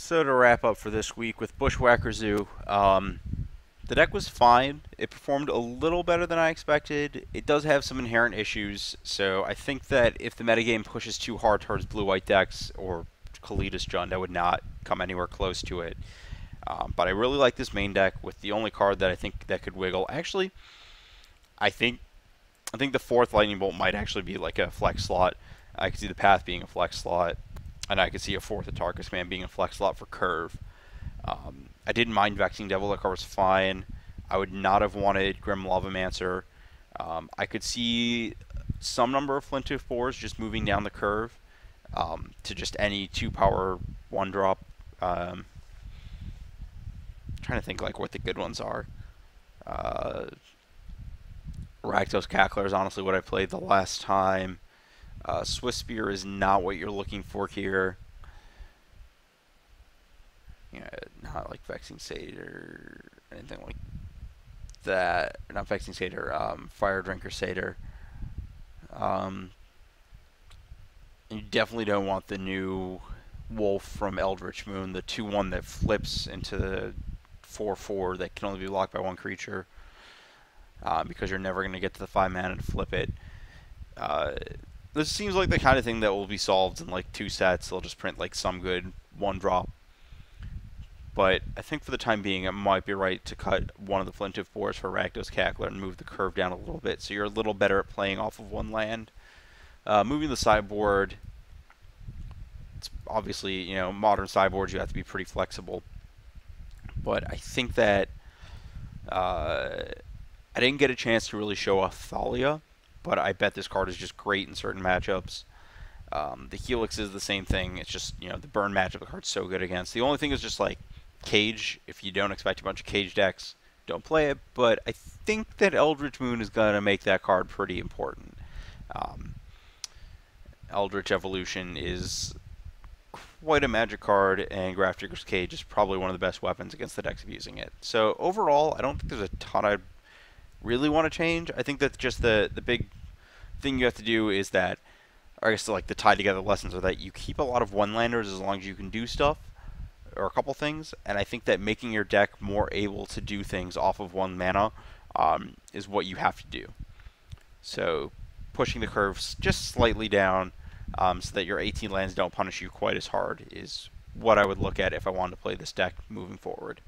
So to wrap up for this week with Bushwhacker Zoo, the deck was fine. It performed a little better than I expected. It does have some inherent issues, so I think that if the metagame pushes too hard towards blue-white decks or Kalida's Jund, I would not come anywhere close to it. But I really like this main deck with the only card that I think that could wiggle. Actually, I think the fourth Lightning Bolt might actually be like a flex slot. I could see the Path being a flex slot, and I could see a fourth Atarkus Man being a flex slot for Curve. I didn't mind Vexing Devil. That card was fine. I would not have wanted Grim Lavamancer. I could see some number of Flinttooth Boars just moving down the curve to just any 2-power 1-drop. Trying to think like what the good ones are. Rakdos Cackler is honestly what I played the last time. Swift Spear is not what you're looking for here. Yeah, not like Vexing Satyr, anything like that. Not Vexing Satyr, Fire Drinker Satyr. You definitely don't want the new Wolf from Eldritch Moon, the 2/1 that flips into the 4/4 that can only be blocked by one creature, because you're never going to get to the 5 mana to flip it. This seems like the kind of thing that will be solved in like 2 sets. They'll just print like some good 1-drop. But I think for the time being, it might be right to cut one of the Flinttooth Boars for Rakdos Cackler and move the curve down a little bit, so you're a little better at playing off of 1 land. Moving the sideboard, it's obviously, modern sideboards, you have to be pretty flexible. But I think that I didn't get a chance to really show off Thalia, but I bet this card is just great in certain matchups. The Helix is the same thing. It's just, the burn matchup the card's so good against. The only thing is just like Cage. If you don't expect a bunch of Cage decks, don't play it. But I think that Eldritch Moon is going to make that card pretty important. Eldritch Evolution is quite a magic card, and Grafdigger's Cage is probably one of the best weapons against the decks of using it. So overall, I don't think there's a ton I really want to change. I think that just the big thing you have to do is that, or I guess like the tied together lessons are that you keep a lot of 1-landers as long as you can do stuff, or a couple things, and I think that making your deck more able to do things off of 1 mana is what you have to do. So pushing the curves just slightly down so that your 18 lands don't punish you quite as hard is what I would look at if I wanted to play this deck moving forward.